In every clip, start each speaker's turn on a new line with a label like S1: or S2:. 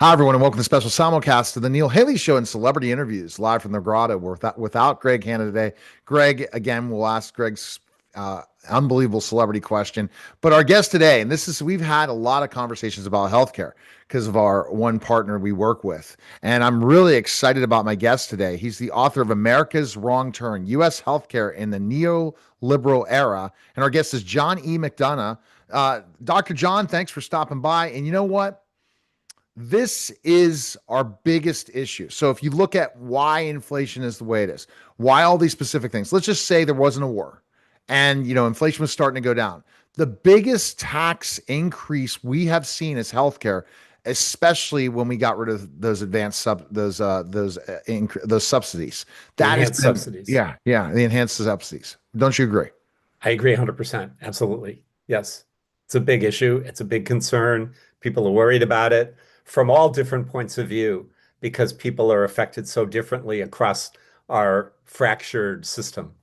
S1: Hi, everyone, and welcome to the special simulcast of the Neil Haley Show and celebrity interviews live from the grotto without Greg Hanna today. Greg, again, we'll ask Greg's unbelievable celebrity question. But our guest today, and we've had a lot of conversations about healthcare because of our one partner we work with. And I'm really excited about my guest today. He's the author of America's Wrong Turn, U.S. Healthcare in the Neoliberal Era. And our guest is John E. McDonough. Dr. John, thanks for stopping by. And you know what? This is our biggest issue. So if you look at why inflation is the way it is, why all these specific things, let's just say there wasn't a war and inflation was starting to go down. The biggest tax increase we have seen is healthcare, especially when we got rid of those those subsidies.
S2: The
S1: That has
S2: enhanced
S1: been,
S2: subsidies.
S1: yeah, the enhanced subsidies. Don't you agree?
S2: I agree 100%. Absolutely. Yes. It's a big issue. It's a big concern. People are worried about it from all different points of view because people are affected so differently across our fractured system.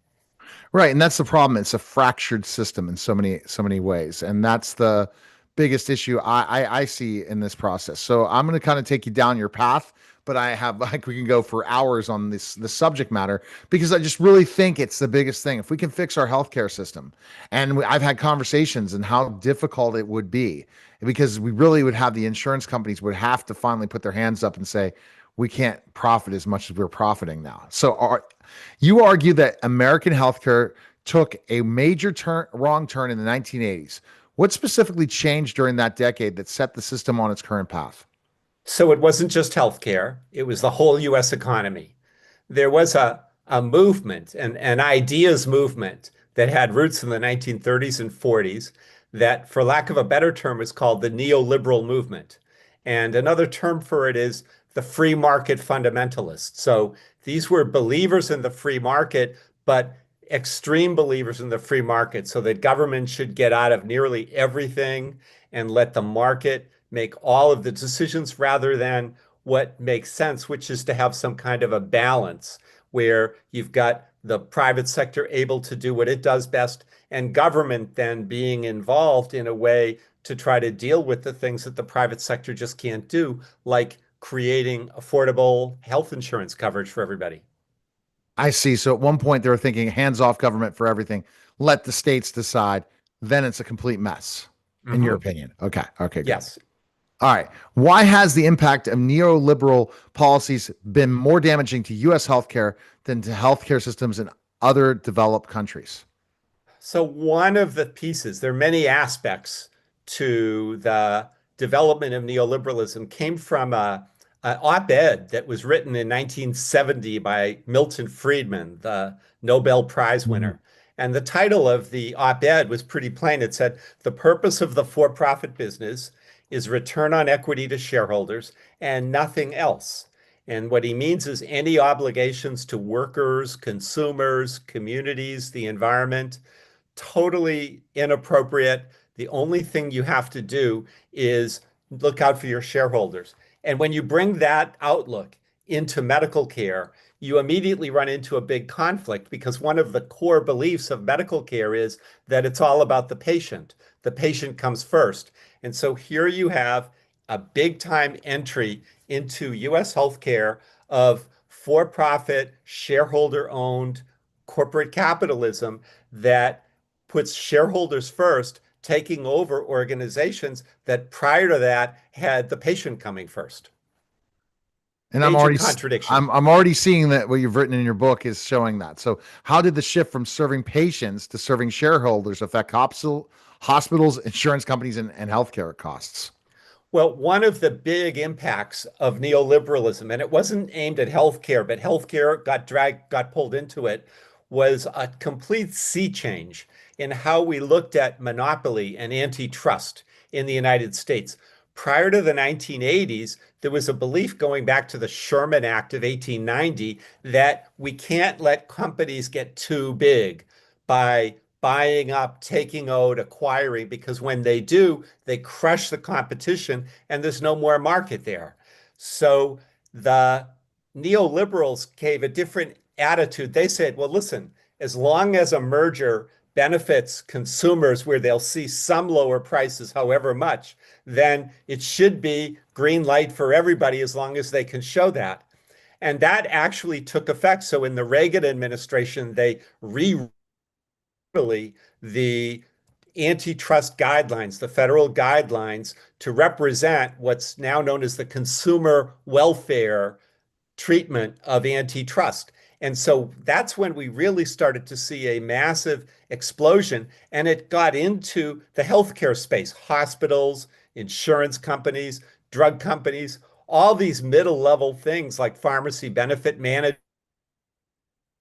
S1: Right, and that's the problem. It's a fractured system in so many ways, and that's the biggest issue I see in this process. So I'm going to kind of take you down your path, but I have like we can go for hours on this subject matter because I just really think it's the biggest thing. If we can fix our healthcare system, and I've had conversations and how difficult it would be because we really would have the insurance companies would have to finally put their hands up and say we can't profit as much as we're profiting now. So you argue that American healthcare took a major wrong turn in the 1980s. What specifically changed during that decade that set the system on its current path?
S2: So it wasn't just healthcare, it was the whole US economy. There was a movement, an ideas movement that had roots in the 1930s and 40s that, for lack of a better term, is called the neoliberal movement. And another term for it is the free market fundamentalists. So these were believers in the free market, but extreme believers in the free market, so that government should get out of nearly everything and let the market make all of the decisions rather than what makes sense, which is to have some kind of a balance where you've got the private sector able to do what it does best and government then being involved in a way to try to deal with the things that the private sector just can't do, like creating affordable health insurance coverage for everybody.
S1: I see. So at one point they were thinking hands off government for everything, let the states decide. Then it's a complete mess, in your
S2: Mhm.
S1: opinion. Okay. Okay, good.
S2: Yes.
S1: All right. Why has the impact of neoliberal policies been more damaging to U.S. healthcare than to healthcare systems in other developed countries?
S2: So one of the pieces, there are many aspects to the development of neoliberalism, came from a op-ed that was written in 1970 by Milton Friedman, the Nobel Prize
S1: Mhm.
S2: winner. And the title of the op-ed was pretty plain. It said, "The purpose of the for-profit business is return on equity to shareholders and nothing else." And what he means is any obligations to workers, consumers, communities, the environment, totally inappropriate. The only thing you have to do is look out for your shareholders. And when you bring that outlook into medical care, you immediately run into a big conflict because one of the core beliefs of medical care is that it's all about the patient. The patient comes first. And so here you have a big time entry into US healthcare of for profit, shareholder owned corporate capitalism that puts shareholders first, taking over organizations that prior to that had the patient coming first.
S1: And
S2: Major contradiction.
S1: I'm already seeing that what you've written in your book is showing that. So how did the shift from serving patients to serving shareholders affect hospitals, insurance companies, and healthcare costs?
S2: Well, one of the big impacts of neoliberalism, and it wasn't aimed at healthcare, but healthcare got pulled into it, was a complete sea change in how we looked at monopoly and antitrust in the United States. Prior to the 1980s, there was a belief going back to the Sherman Act of 1890 that we can't let companies get too big by buying up, taking out, acquiring, because when they do, they crush the competition and there's no more market there. So the neoliberals gave a different attitude. They said, well, listen, as long as a merger benefits consumers where they'll see some lower prices, however much, then it should be green light for everybody as long as they can show that. And that actually took effect. So in the Reagan administration, they rewrote the antitrust guidelines, the federal guidelines, to represent what's now known as the consumer welfare treatment of antitrust. And so that's when we really started to see a massive explosion. And it got into the healthcare space, hospitals, insurance companies, drug companies, all these middle level things like pharmacy benefit management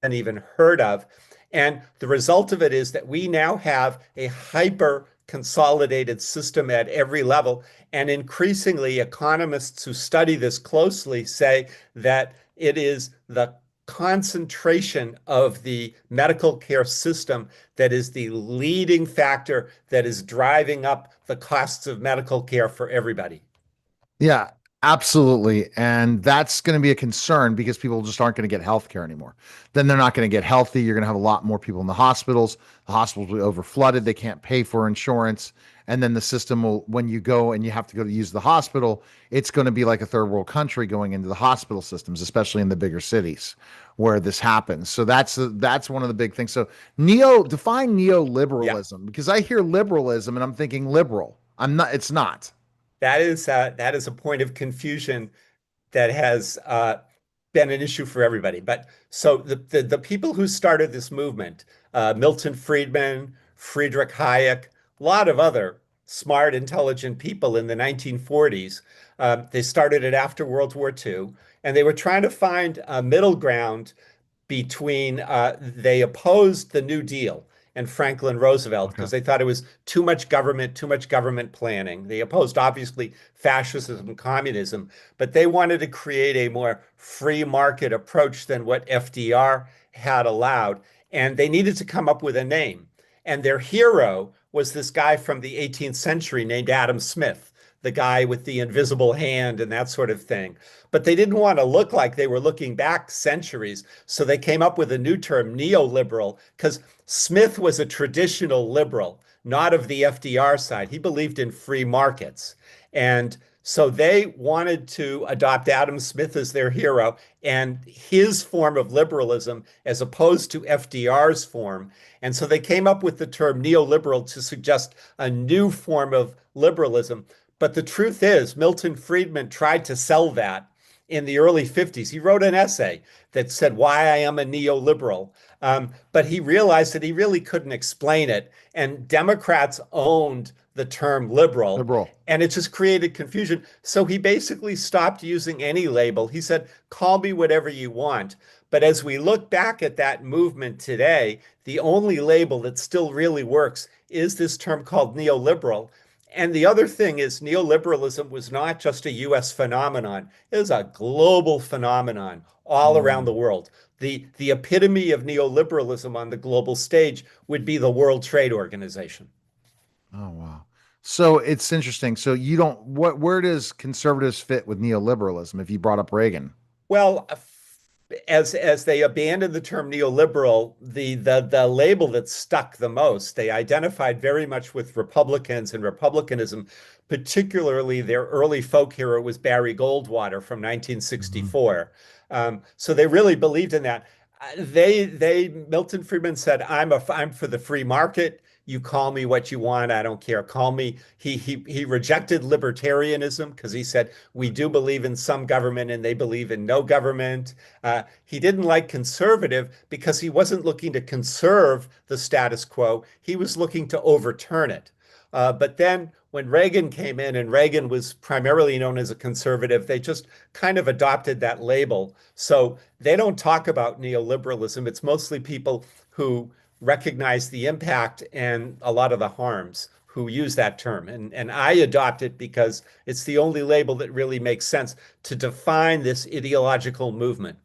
S2: and even heard of. And the result of it is that we now have a hyper consolidated system at every level. And increasingly, economists who study this closely say that it is the concentration of the medical care system that is the leading factor that is driving up the costs of medical care for everybody.
S1: Yeah, absolutely. And that's going to be a concern because people just aren't going to get health care anymore. Then they're not going to get healthy. You're going to have a lot more people in the hospitals. The hospitals will be overflooded. They can't pay for insurance. And then the system will, when you go and you have to go to use the hospital, it's going to be like a third world country going into the hospital systems, especially in the bigger cities where this happens. So that's one of the big things. So define
S2: Yeah.
S1: neoliberalism because I hear liberalism and I'm thinking liberal. I'm not, it's not.
S2: That is a point of confusion that has been an issue for everybody. But so the people who started this movement, Milton Friedman, Friedrich Hayek, a lot of other smart, intelligent people in the 1940s, they started it after World War II, and they were trying to find a middle ground between they opposed the New Deal and Franklin Roosevelt
S1: Okay.
S2: because they thought it was too much government planning. They opposed obviously fascism and communism, but they wanted to create a more free market approach than what FDR had allowed. And they needed to come up with a name. And their hero was this guy from the 18th century named Adam Smith, the guy with the invisible hand and that sort of thing. But they didn't want to look like they were looking back centuries. So they came up with a new term, neoliberal, because Smith was a traditional liberal, not of the FDR side. He believed in free markets. And so they wanted to adopt Adam Smith as their hero and his form of liberalism as opposed to FDR's form. And so they came up with the term neoliberal to suggest a new form of liberalism. But the truth is, Milton Friedman tried to sell that in the early 50s. He wrote an essay that said why I am a neoliberal. But he realized that he really couldn't explain it. And Democrats owned the term liberal,
S1: Liberal.
S2: and it just created confusion. So he basically stopped using any label. He said, call me whatever you want. But as we look back at that movement today, the only label that still really works is this term called neoliberal. And the other thing is, neoliberalism was not just a US phenomenon, it was a global phenomenon all around
S1: Mm.
S2: the world. The epitome of neoliberalism on the global stage would be the World Trade Organization.
S1: Oh wow. So it's interesting. So you don't where does conservatives fit with neoliberalism if you brought up Reagan?
S2: Well, as they abandoned the term neoliberal, the label that stuck the most, they identified very much with Republicans and republicanism, particularly their early folk hero was Barry Goldwater from
S1: Mhm.
S2: 1964. So they really believed in that. Milton Friedman said, I'm for the free market. You call me what you want. I don't care. Call me. He rejected libertarianism because he said we do believe in some government and they believe in no government. He didn't like conservative because he wasn't looking to conserve the status quo. He was looking to overturn it. But then when Reagan came in, and Reagan was primarily known as a conservative, they just kind of adopted that label. So they don't talk about neoliberalism. It's mostly people who recognize the impact and a lot of the harms who use that term. And I adopt it because it's the only label that really makes sense to define this ideological movement.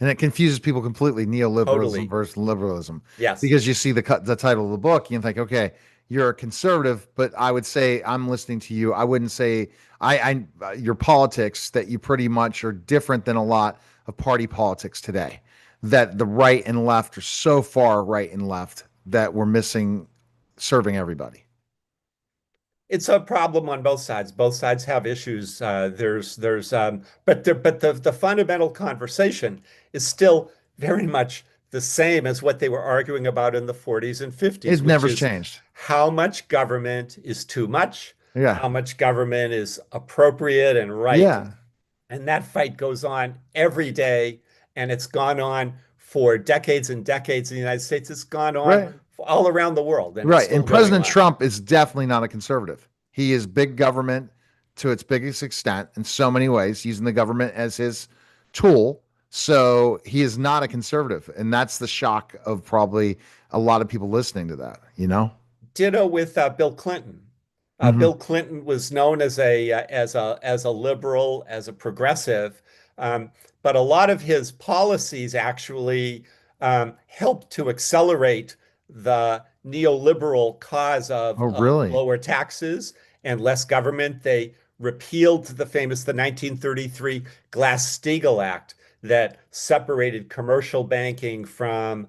S1: And it confuses people completely, neoliberalism
S2: Totally.
S1: versus liberalism,
S2: Yes.
S1: because you see the title of the book, you think, okay, you're a conservative, but I would say I'm listening to you. I wouldn't say your politics that you pretty much are different than a lot of party politics today. That the right and left are so far right and left that we're missing serving everybody.
S2: It's a problem on both sides. Both sides have issues. But the fundamental conversation is still very much the same as what they were arguing about in the 40s and 50s,
S1: It
S2: which
S1: never
S2: is
S1: changed.
S2: how much government is too much,
S1: Yeah.
S2: how much government is appropriate and right.
S1: Yeah.
S2: And that fight goes on every day, and it's gone on for decades and decades in the United States. It's gone on
S1: Right.
S2: all around the world, and it's
S1: Right.
S2: still
S1: And
S2: going
S1: President
S2: on.
S1: Trump is definitely not a conservative. He is big government to its biggest extent in so many ways, using the government as his tool. So he is not a conservative. And that's the shock of probably a lot of people listening to that, you know?
S2: Ditto with Bill Clinton.
S1: Hmm.
S2: Bill Clinton was known as a liberal, as a progressive, um, but a lot of his policies actually helped to accelerate the neoliberal cause
S1: Oh,
S2: of
S1: really?
S2: lower taxes and less government. They repealed the 1933 Glass-Steagall Act that separated commercial banking from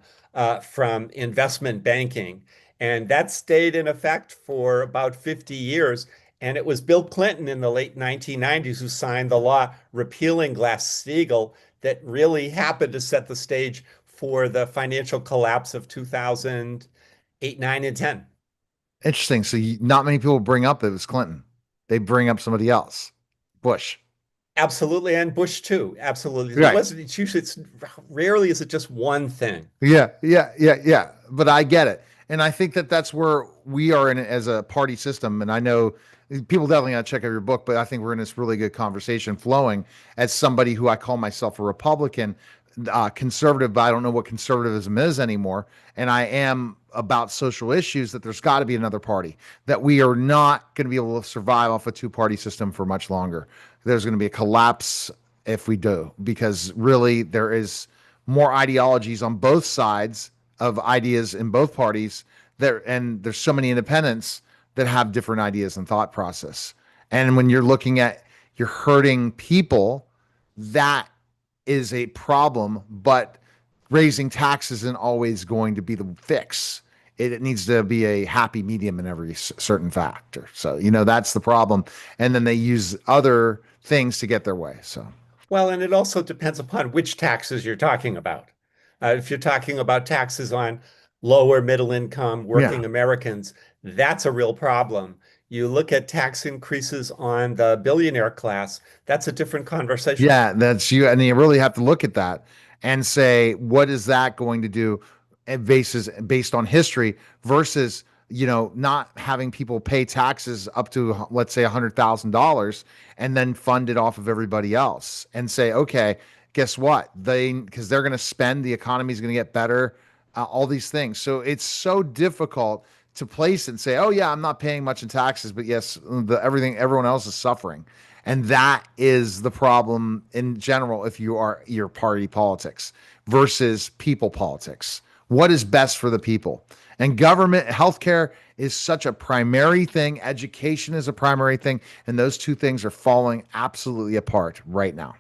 S2: investment banking. And that stayed in effect for about 50 years. And it was Bill Clinton in the late 1990s who signed the law repealing Glass-Steagall that really happened to set the stage for the financial collapse of 2008, 9, and 10.
S1: Interesting. So not many people bring up that it was Clinton. They bring up somebody else. Bush.
S2: Absolutely. And Bush too. Absolutely. It
S1: Right.
S2: wasn't, it's usually, it's rarely is it just one thing.
S1: Yeah. But I get it, and I think that that's where we are in it as a party system. And I know people definitely got to check out your book, but I think we're in this really good conversation flowing. As somebody who I call myself a Republican, conservative, but I don't know what conservatism is anymore. And I am about social issues. That there's got to be another party. That we are not going to be able to survive off a two-party system for much longer. There's going to be a collapse if we do, because really there is more ideologies on both sides of ideas in both parties there, and there's so many independents that have different ideas and thought process. And when you're looking at, you're hurting people, that is a problem. But raising taxes isn't always going to be the fix. It needs to be a happy medium in every certain factor. So, that's the problem. And then they use other things to get their way. So,
S2: Well, and it also depends upon which taxes you're talking about. If you're talking about taxes on lower middle income
S1: yeah.
S2: working Americans, that's a real problem. You look at tax increases on the billionaire class, that's a different conversation.
S1: Yeah, that's you. And you really have to look at that and say, what is that going to do based on history versus, not having people pay taxes up to, let's say, $100,000 and then fund it off of everybody else and say, okay, guess what? Because they're going to spend, the economy is going to get better, all these things. So it's so difficult to place it and say, oh yeah, I'm not paying much in taxes, but yes, everyone else is suffering. And that is the problem in general if you are your party politics versus people politics. What is best for the people? And government, healthcare is such a primary thing. Education is a primary thing. And those two things are falling absolutely apart right now.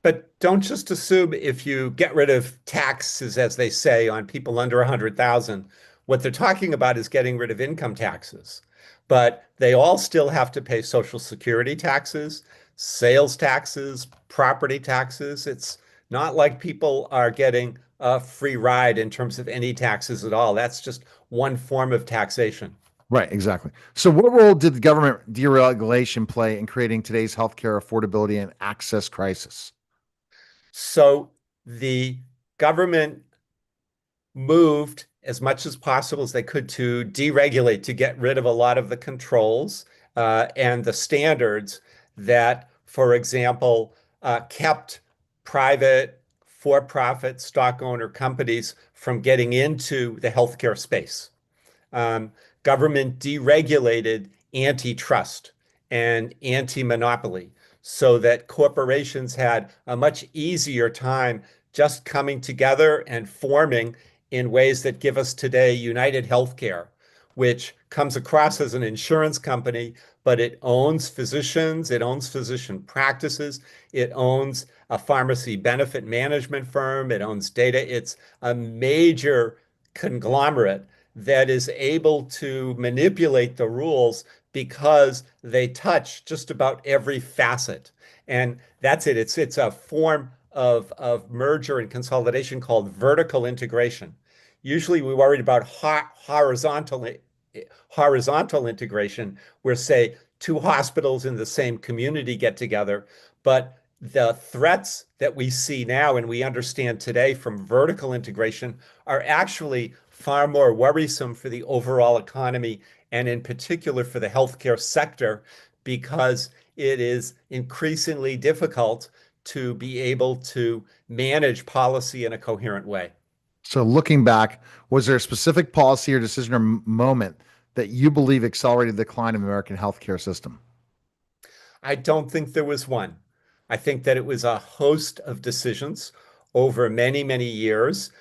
S2: But don't just assume if you get rid of taxes, as they say, on people under 100,000, what they're talking about is getting rid of income taxes. But they all still have to pay Social Security taxes, sales taxes, property taxes. It's not like people are getting a free ride in terms of any taxes at all. That's just one form of taxation.
S1: Right, exactly. So, what role did the government deregulation play in creating today's healthcare affordability and access crisis?
S2: So the government moved as much as possible as they could to deregulate, to get rid of a lot of the controls and the standards that, for example, kept private for-profit stock owner companies from getting into the healthcare space. um, Government deregulated antitrust and anti-monopoly so that corporations had a much easier time just coming together and forming in ways that give us today United Healthcare, which comes across as an insurance company, but it owns physicians, it owns physician practices, it owns a pharmacy benefit management firm, it owns data. It's a major conglomerate that is able to manipulate the rules because they touch just about every facet. And that's it. It's a form of merger and consolidation called vertical integration. Usually we worried about horizontal integration, where, say, two hospitals in the same community get together. But the threats that we see now and we understand today from vertical integration are actually far more worrisome for the overall economy and, in particular, for the healthcare sector, because it is increasingly difficult to be able to manage policy in a coherent way.
S1: So looking back, was there a specific policy or decision or moment that you believe accelerated the decline of the American healthcare system?
S2: I don't think there was one. I think that it was a host of decisions over many, many years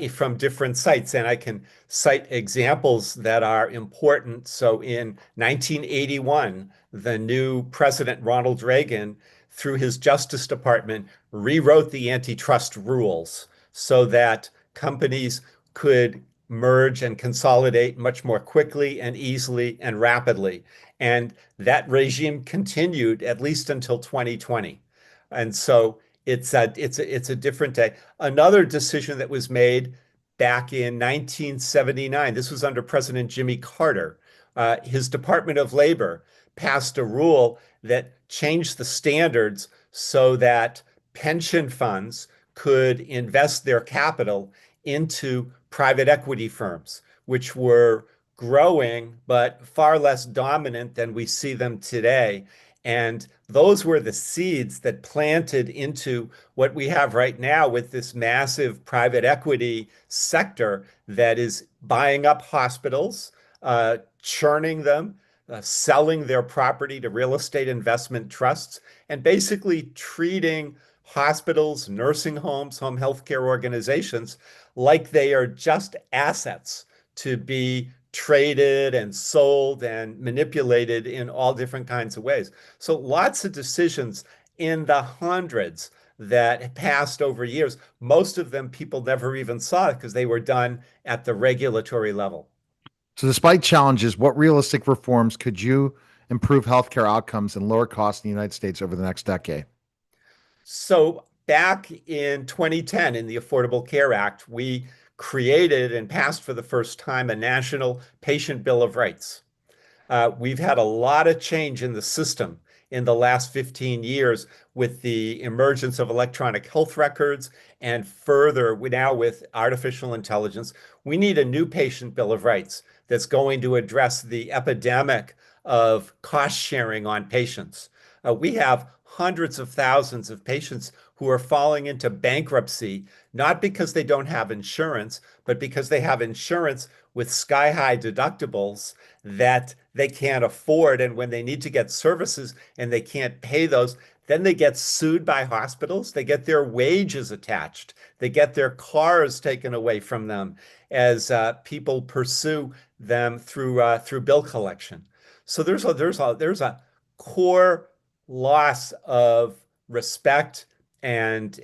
S2: from different sites. And I can cite examples that are important. So in 1981, the new President Ronald Reagan, through his Justice Department, rewrote the antitrust rules so that companies could merge and consolidate much more quickly and easily and rapidly. And that regime continued at least until 2020. And so it's a different day. Another decision that was made back in 1979, this was under President Jimmy Carter. His Department of Labor passed a rule that changed the standards so that pension funds could invest their capital into private equity firms, which were growing, but far less dominant than we see them today. And those were the seeds that planted into what we have right now with this massive private equity sector that is buying up hospitals, churning them, selling their property to real estate investment trusts, and basically treating hospitals, nursing homes, home healthcare organizations like they are just assets to be traded and sold and manipulated in all different kinds of ways. So lots of decisions in the hundreds that passed over years. Most of them people never even saw because they were done at the regulatory level.
S1: So, despite challenges, what realistic reforms could you improve healthcare outcomes and lower costs in the United States over the next decade?
S2: So back in 2010, in the Affordable Care Act, we created and passed for the first time a national patient bill of rights. We've had a lot of change in the system in the last 15 years with the emergence of electronic health records, and further, we now with artificial intelligence, we need a new patient bill of rights that's going to address the epidemic of cost sharing on patients. We have hundreds of thousands of patients who are falling into bankruptcy, not because they don't have insurance, but because they have insurance with sky high deductibles that they can't afford. And when they need to get services and they can't pay those, then they get sued by hospitals. They get their wages attached. They get their cars taken away from them as people pursue them through bill collection. So there's a core loss of respect and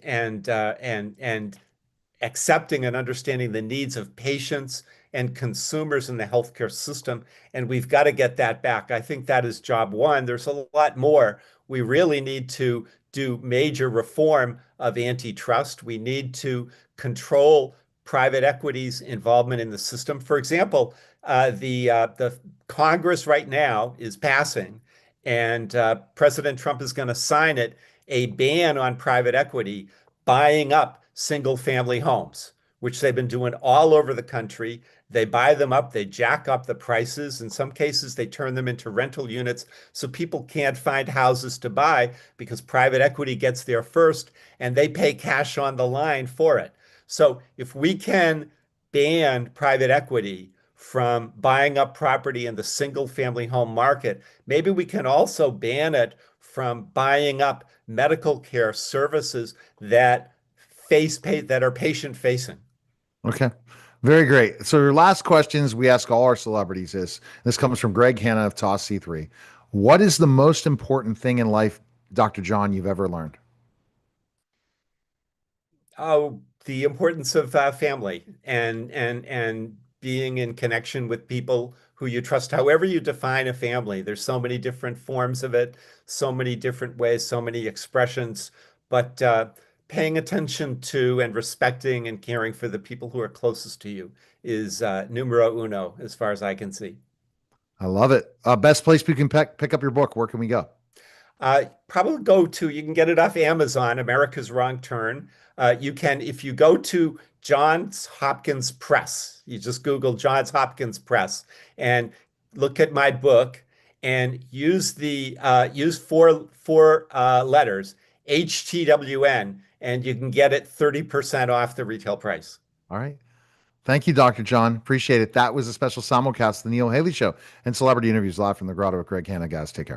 S2: accepting and understanding the needs of patients and consumers in the healthcare system. And we've got to get that back. I think that is job one. There's a lot more. We really need to do major reform of antitrust. We need to control private equity's involvement in the system. For example, the Congress right now is passing, and President Trump is going to sign it, a ban on private equity buying up single family homes, which they've been doing all over the country. They buy them up, they jack up the prices. In some cases, they turn them into rental units so people can't find houses to buy because private equity gets there first and they pay cash on the line for it. So if we can ban private equity from buying up property in the single family home market, maybe we can also ban it from buying up medical care services that are patient facing.
S1: Okay. Very great. So, your last questions we ask all our celebrities is this comes from Greg Hanna of Toss C3. What is the most important thing in life, Dr. John, you've ever learned?
S2: Oh, the importance of family and being in connection with people who you trust, however you define a family. There's so many different forms of it, so many different ways, so many expressions, but paying attention to and respecting and caring for the people who are closest to you is numero uno, as far as I can see.
S1: I love it. Best place we can pick up your book. Where can we go?
S2: Probably go to, you can get it off Amazon, America's Wrong Turn. You can, if you go to Johns Hopkins Press, you just Google Johns Hopkins Press and look at my book and use the use four letters HTWN, and you can get it 30% off the retail price.
S1: All right. Thank you, Dr. John. Appreciate it. That was a special simulcast of the Neil Haley Show and celebrity interviews live from the Grotto with Greg Hanna. Guys, take care.